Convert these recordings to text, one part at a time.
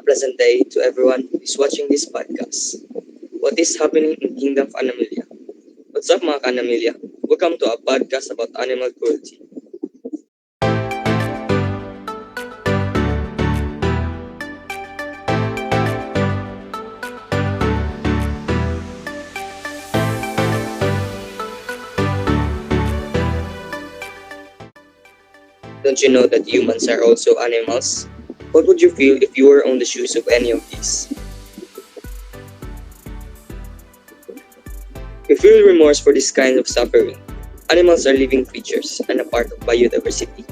A pleasant day to everyone who is watching this podcast. What is happening in Kingdom Animalia? What's up mga Animalia? Welcome to a podcast about animal cruelty. Don't you know that humans are also animals? What would you feel if you were on the shoes of any of these? You feel remorse for this kind of suffering. Animals are living creatures and a part of biodiversity.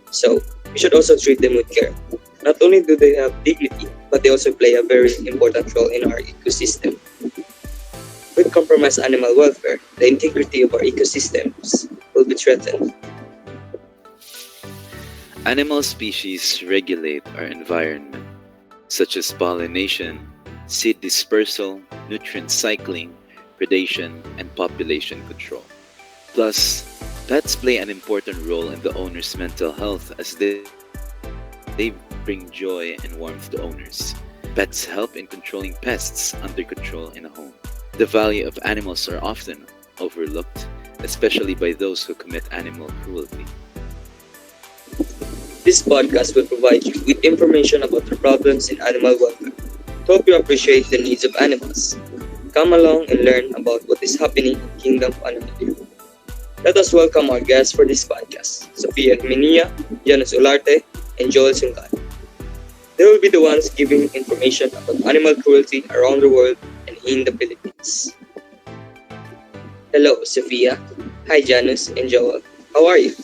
So, we should also treat them with care. Not only do they have dignity, but they also play a very important role in our ecosystem. With compromised animal welfare, the integrity of our ecosystems will be threatened. Animal species regulate our environment, such as pollination, seed dispersal, nutrient cycling, predation, and population control. Plus, pets play an important role in the owner's mental health as they bring joy and warmth to owners. Pets help in controlling pests under control in a home. The value of animals are often overlooked, especially by those who commit animal cruelty. This podcast will provide you with information about the problems in animal welfare to help you appreciate the needs of animals. Come along and learn about what is happening in Kingdom Animalia. Let us welcome our guests for this podcast, Sofia Minia, Janus Ularte, and Joel Sungkat. They will be the ones giving information about animal cruelty around the world and in the Philippines. Hello, Sophia. Hi, Janus and Joel. How are you?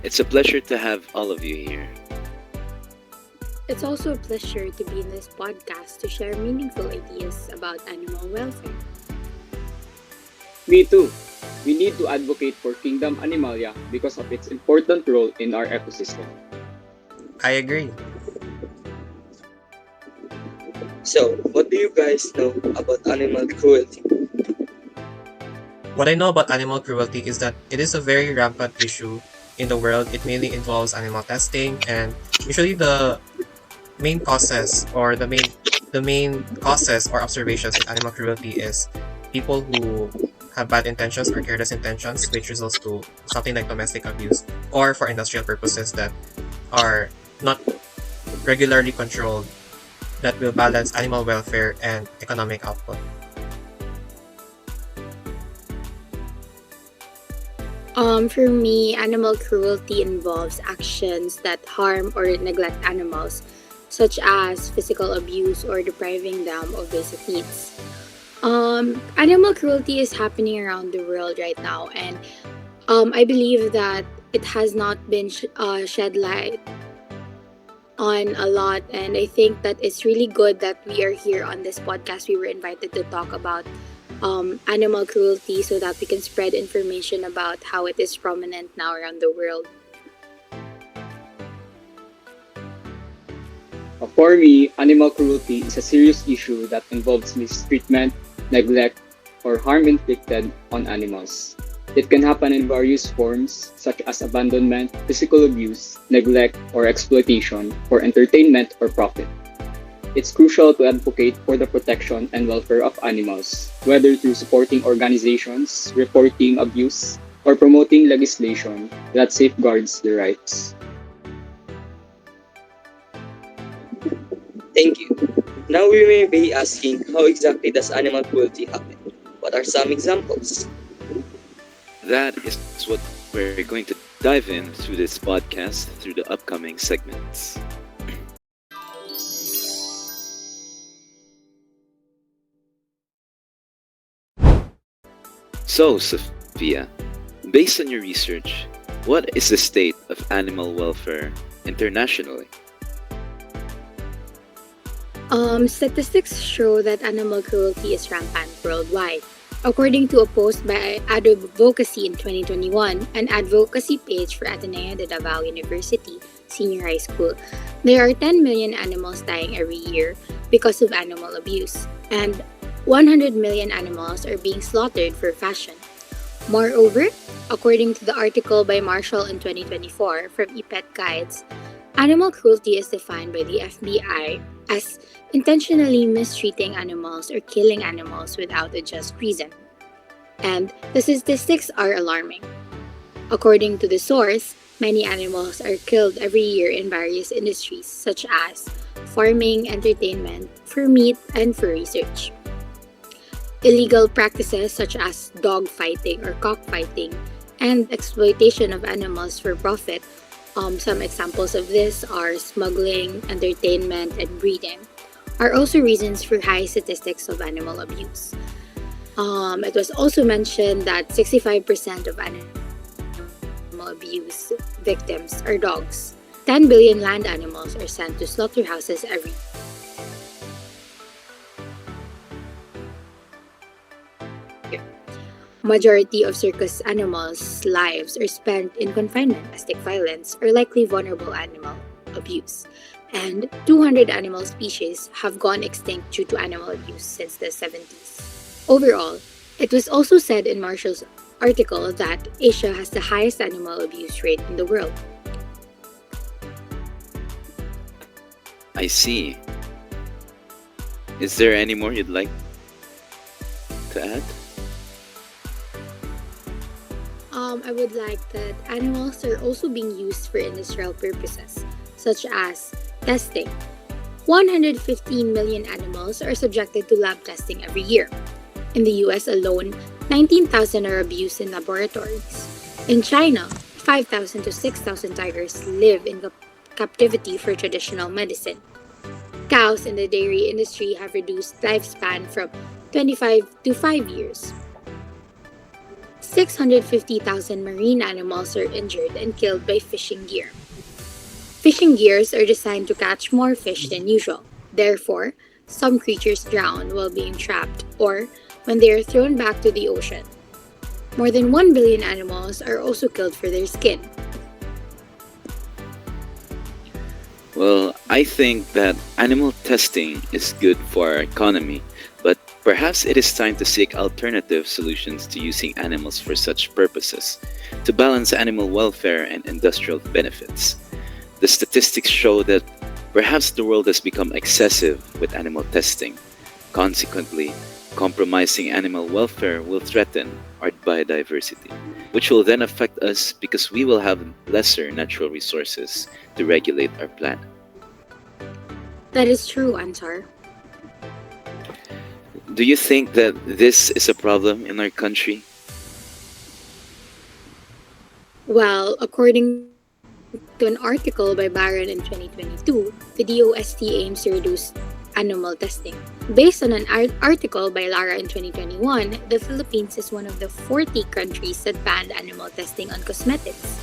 It's a pleasure to have all of you here. It's also a pleasure to be in this podcast to share meaningful ideas about animal welfare. Me too. We need to advocate for Kingdom Animalia because of its important role in our ecosystem. I agree. So, what do you guys know about animal cruelty? What I know about animal cruelty is that it is a very rampant issue in the world. It mainly involves animal testing, and usually the main causes or the main causes or observations in animal cruelty is people who have bad intentions or careless intentions, which results to something like domestic abuse, or for industrial purposes that are not regularly controlled, that will balance animal welfare and economic output. For me, animal cruelty involves actions that harm or neglect animals, such as physical abuse or depriving them of basic needs. Animal cruelty is happening around the world right now, and I believe that it has not been shed light on a lot, and I think that it's really good that we are here on this podcast. We were invited to talk about animal cruelty so that we can spread information about how it is prominent now around the world. For me, animal cruelty is a serious issue that involves mistreatment, neglect, or harm inflicted on animals. It can happen in various forms such as abandonment, physical abuse, neglect, or exploitation for entertainment or profit. It's crucial to advocate for the protection and welfare of animals, whether through supporting organizations, reporting abuse, or promoting legislation that safeguards their rights. Thank you. Now we may be asking, how exactly does animal cruelty happen? What are some examples? That is what we're going to dive in through this podcast through the upcoming segments. So, Sophia, based on your research, what is the state of animal welfare internationally? Statistics show that animal cruelty is rampant worldwide. According to a post by Advocacy in 2021, an advocacy page for Ateneo de Davao University Senior High School, there are 10 million animals dying every year because of animal abuse, and 100 million animals are being slaughtered for fashion. Moreover, According to the article by Marshall in 2024 from ePet Guides, animal cruelty is defined by the FBI as intentionally mistreating animals or killing animals without a just reason. And the statistics are alarming. According to the source, many animals are killed every year in various industries such as farming, entertainment, for meat, and for research. Illegal practices such as dog fighting or cockfighting and exploitation of animals for profit. Some examples of this are smuggling, entertainment, and breeding, are also reasons for high statistics of animal abuse. It was also mentioned that 65% of animal abuse victims are dogs. 10 billion land animals are sent to slaughterhouses every year. Majority of circus animals' lives are spent in confinement, domestic violence, or likely vulnerable animal abuse. And 200 animal species have gone extinct due to animal abuse since the 70s. Overall, it was also said in Marshall's article that Asia has the highest animal abuse rate in the world. I see. Is there any more you'd like to add? I would like that animals are also being used for industrial purposes, such as testing. 115 million animals are subjected to lab testing every year. In the US alone, 19,000 are abused in laboratories. In China, 5,000 to 6,000 tigers live in captivity for traditional medicine. Cows in the dairy industry have reduced lifespan from 25 to 5 years. 650,000 marine animals are injured and killed by fishing gear. Fishing gears are designed to catch more fish than usual. Therefore, some creatures drown while being trapped or when they are thrown back to the ocean. More than 1 billion animals are also killed for their skin. Well, I think that animal testing is good for our economy, but perhaps it is time to seek alternative solutions to using animals for such purposes, to balance animal welfare and industrial benefits. The statistics show that perhaps the world has become excessive with animal testing. Consequently, compromising animal welfare will threaten our biodiversity, which will then affect us because we will have lesser natural resources to regulate our planet. That is true, Ansar. Do you think that this is a problem in our country? Well, according to an article by Barron in 2022, the DOST aims to reduce animal testing. Based on an article by Lara in 2021, the Philippines is one of the 40 countries that banned animal testing on cosmetics,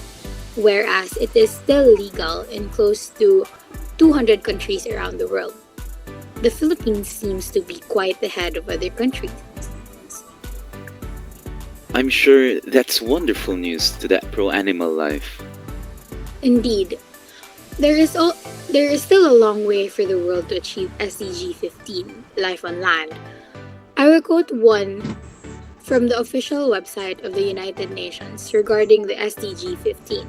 whereas it is still legal in close to 200 countries around the world. The Philippines seems to be quite ahead of other countries. I'm sure that's wonderful news to that pro animal life. Indeed, there is still a long way for the world to achieve SDG 15, Life on Land. I will quote one from the official website of the United Nations regarding the SDG 15.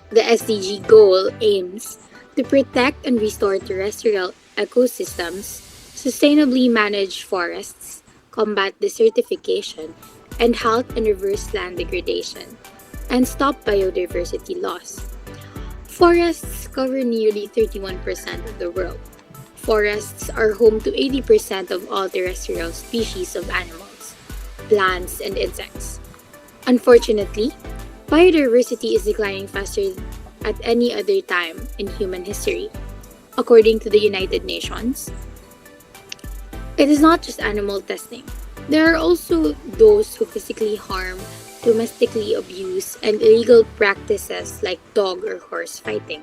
The SDG goal aims to protect and restore terrestrial ecosystems, sustainably manage forests, combat desertification, and halt and reverse land degradation, and stop biodiversity loss. Forests cover nearly 31% of the world. Forests are home to 80% of all terrestrial species of animals, plants, and insects. Unfortunately, biodiversity is declining faster at any other time in human history. According to the United Nations, it is not just animal testing. There are also those who physically harm, domestically abuse, and illegal practices like dog or horse fighting.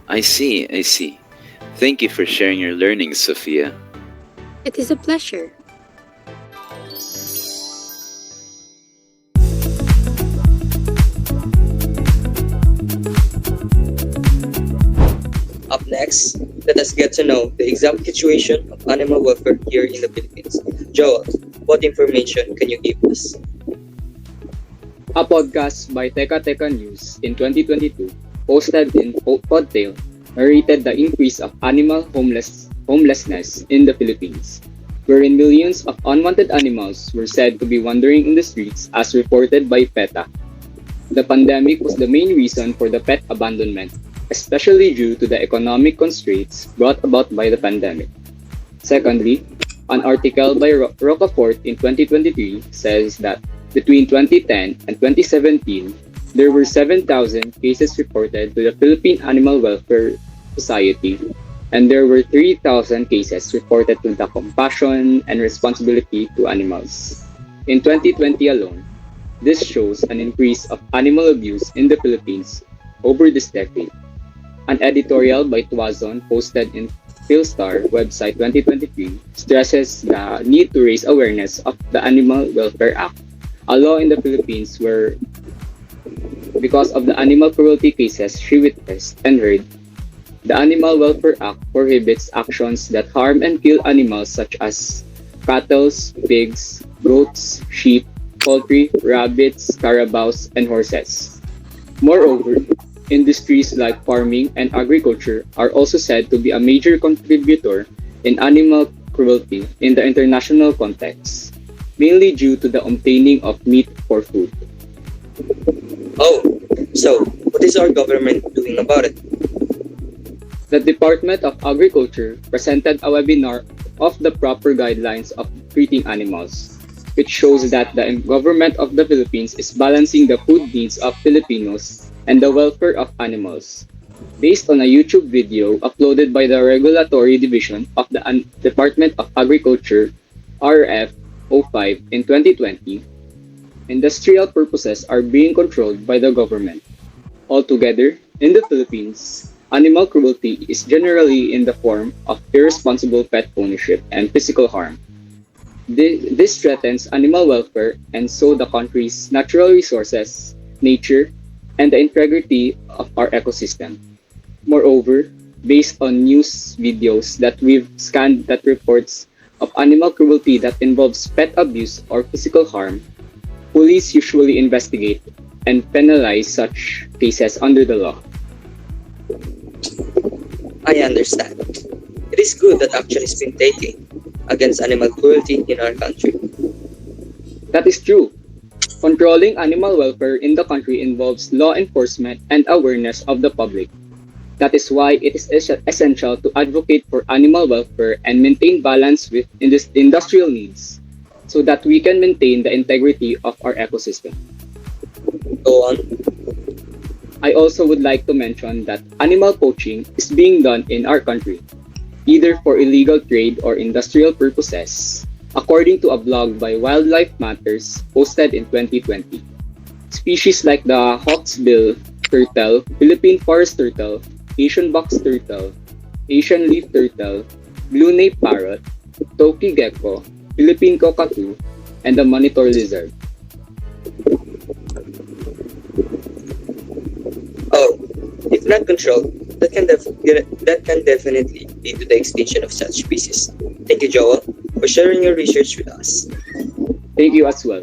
I see, I see. Thank you for sharing your learnings, Sophia. It is a pleasure. Up next, let us get to know the exact situation of animal welfare here in the Philippines. Joel, what What information can you give us? A podcast by Teka Teka News in 2022, posted in Podtail, narrated the increase of animal homelessness in the Philippines, wherein millions of unwanted animals were said to be wandering in the streets as reported by PETA. The pandemic was the main reason for the pet abandonment, especially due to the economic constraints brought about by the pandemic. Secondly, an article by Rocafort in 2023 says that between 2010 and 2017, there were 7,000 cases reported to the Philippine Animal Welfare Society, and there were 3,000 cases reported to the Compassion and Responsibility to Animals. In 2020 alone, this shows an increase of animal abuse in the Philippines over this decade. An editorial by Tuazon posted in Philstar website 2023 stresses the need to raise awareness of the Animal Welfare Act, a law in the Philippines where, because of the animal cruelty cases she witnessed and heard, the Animal Welfare Act prohibits actions that harm and kill animals such as cattle, pigs, goats, sheep, poultry, rabbits, carabaos, and horses. Moreover, industries like farming and agriculture are also said to be a major contributor in animal cruelty in the international context, mainly due to the obtaining of meat for food. Oh, so what is our government doing about it? The Department of Agriculture presented a webinar of the proper guidelines of treating animals, which shows that the government of the Philippines is balancing the food needs of Filipinos and the welfare of animals. Based on a YouTube video uploaded by the Regulatory Division of the Department of Agriculture, RF 05 in 2020, industrial purposes are being controlled by the government. Altogether, in the Philippines, animal cruelty is generally in the form of irresponsible pet ownership and physical harm. This threatens animal welfare and so the country's natural resources, nature, and the integrity of our ecosystem. Moreover, based on news videos that we've scanned that reports of animal cruelty that involves pet abuse or physical harm, police usually investigate and penalize such cases under the law. I understand. It is good that action is being taken against animal cruelty in our country. That is true. Controlling animal welfare in the country involves law enforcement and awareness of the public. That is why it is essential to advocate for animal welfare and maintain balance with industrial needs so that we can maintain the integrity of our ecosystem. Go on. I also would like to mention that animal poaching is being done in our country, either for illegal trade or industrial purposes, according to a blog by Wildlife Matters posted in 2020. Species like the hawksbill turtle, Philippine forest turtle, Asian box turtle, Asian leaf turtle, blue-nape parrot, toki gecko, Philippine cockatoo, and the monitor lizard. Oh, if not controlled, that can definitely lead to the extinction of such species. Thank you, Joel, for sharing your research with us. Thank you as well.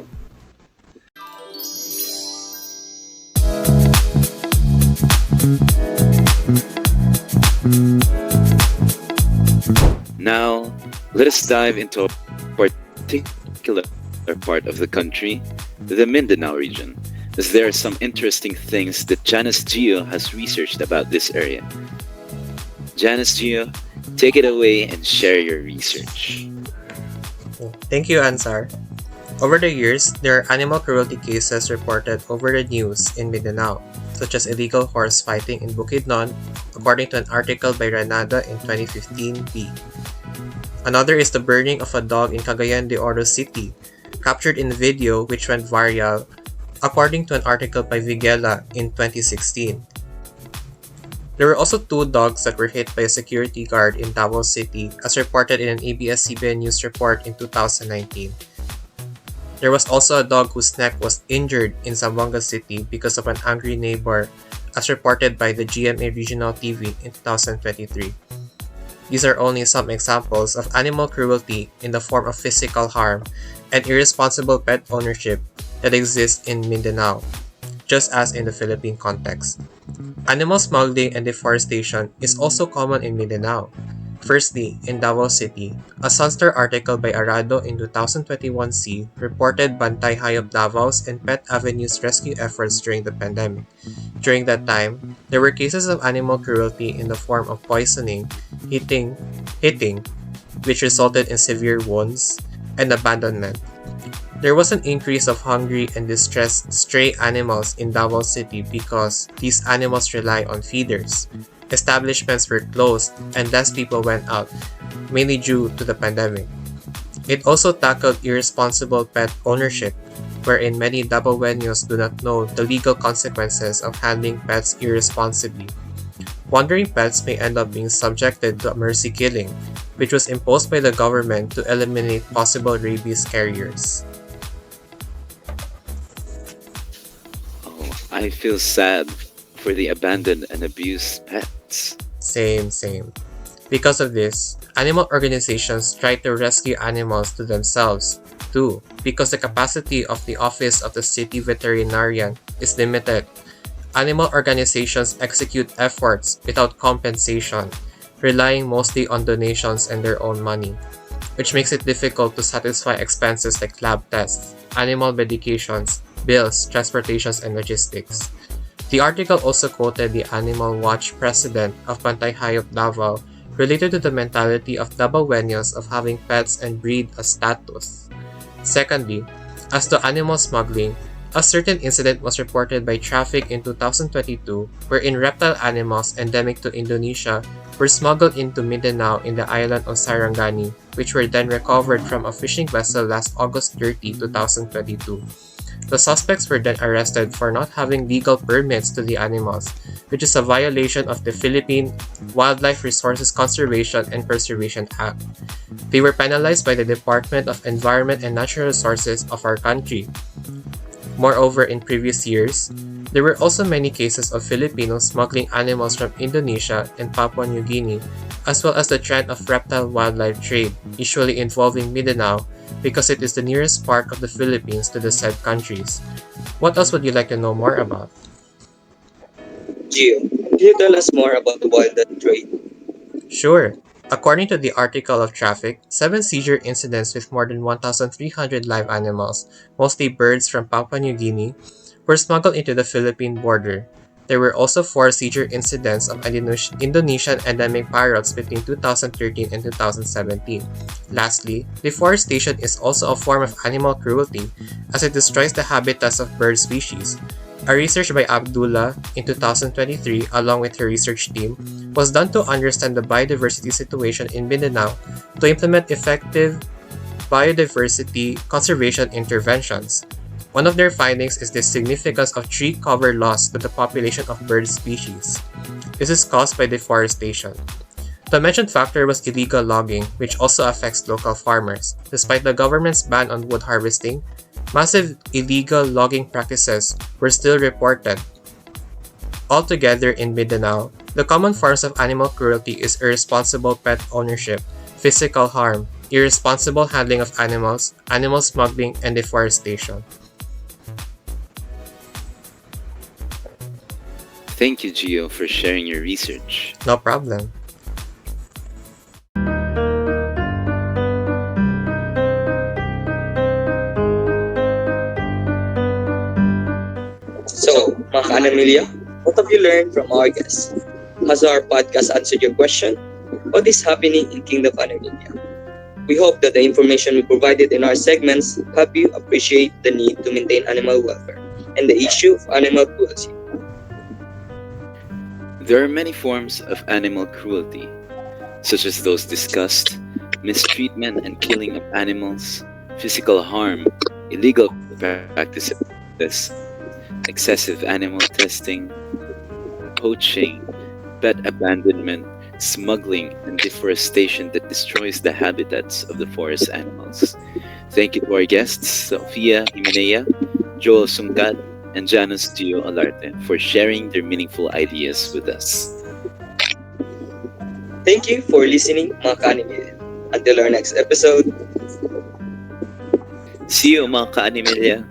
Now, let us dive into a particular part of the country, the Mindanao region, as there are some interesting things that Janice Gio has researched about this area. Janice Gio, take it away and share your research. Thank you, Ansar. Over the years, there are animal cruelty cases reported over the news in Mindanao, such as illegal horse fighting in Bukidnon, according to an article by Ranada in 2015b. Another is the burning of a dog in Cagayan de Oro City, captured in video which went viral, according to an article by Vigela in 2016. There were also 2 dogs that were hit by a security guard in Davao City, as reported in an ABS-CBN news report in 2019. There was also a dog whose neck was injured in Zamboanga City because of an angry neighbor, as reported by the GMA Regional TV in 2023. These are only some examples of animal cruelty in the form of physical harm and irresponsible pet ownership that exists in Mindanao, just as in the Philippine context. Animal smuggling and deforestation is also common in Mindanao. Firstly, in Davao City, a Sunstar article by Arado in 2021 reported Bantay Hayop Davao's and Pet Avenue's rescue efforts during the pandemic. During that time, there were cases of animal cruelty in the form of poisoning, hitting, hitting, which resulted in severe wounds, and abandonment. There was an increase of hungry and distressed stray animals in Davao City because these animals rely on feeders. Establishments were closed and less people went out, mainly due to the pandemic. It also tackled irresponsible pet ownership, wherein many Dabaweños do not know the legal consequences of handling pets irresponsibly. Wandering pets may end up being subjected to a mercy killing, which was imposed by the government to eliminate possible rabies carriers. Oh, I feel sad for the abandoned and abused pets. Same. Because of this, animal organizations try to rescue animals to themselves, too, because the capacity of the office of the city veterinarian is limited. Animal organizations execute efforts without compensation, relying mostly on donations and their own money, which makes it difficult to satisfy expenses like lab tests, animal medications, bills, transportations, and logistics. The article also quoted the Animal Watch president of Pantay Hayop Davao related to the mentality of Dabaweños of having pets and breed as status. Secondly, as to animal smuggling, a certain incident was reported by Traffic in 2022 wherein reptile animals endemic to Indonesia were smuggled into Mindanao in the island of Sarangani, which were then recovered from a fishing vessel last August 30, 2022. The suspects were then arrested for not having legal permits to the animals, which is a violation of the Philippine Wildlife Resources Conservation and Preservation Act. They were penalized by the Department of Environment and Natural Resources of our country. Moreover, in previous years, there were also many cases of Filipinos smuggling animals from Indonesia and Papua New Guinea, as well as the trend of reptile wildlife trade, usually involving Mindanao, because it is the nearest part of the Philippines to the said countries. What else would you like to know more about? Gio, can you tell us more about the wildlife trade? Sure. According to the article of Traffic, 7 seizure incidents with more than 1,300 live animals, mostly birds from Papua New Guinea, were smuggled into the Philippine border. There were also 4 seizure incidents of Indonesian endemic parrots between 2013 and 2017. Lastly, deforestation is also a form of animal cruelty as it destroys the habitats of bird species. A research by Abdullah in 2023 along with her research team was done to understand the biodiversity situation in Mindanao to implement effective biodiversity conservation interventions. One of their findings is the significance of tree cover loss to the population of bird species. This is caused by deforestation. The mentioned factor was illegal logging, which also affects local farmers. Despite the government's ban on wood harvesting, massive illegal logging practices were still reported. Altogether in Mindanao, the common forms of animal cruelty is irresponsible pet ownership, physical harm, irresponsible handling of animals, animal smuggling, and deforestation. Thank you, Gio, for sharing your research. No problem. So, mga ka-Animalia, what have you learned from our guests? Has our podcast answered your question? What is happening in Kingdom Animalia? We hope that the information we provided in our segments help you appreciate the need to maintain animal welfare and the issue of animal cruelty. There are many forms of animal cruelty, such as those discussed: mistreatment and killing of animals, physical harm, illegal practices, excessive animal testing, poaching, pet abandonment, smuggling, and deforestation that destroys the habitats of the forest animals. Thank you to our guests, Sofia Himenea, Joel Sungkat, and Janus Gio Alarte for sharing their meaningful ideas with us. Thank you for listening, mga ka-anime. Until our next episode, See you mga ka-animalya!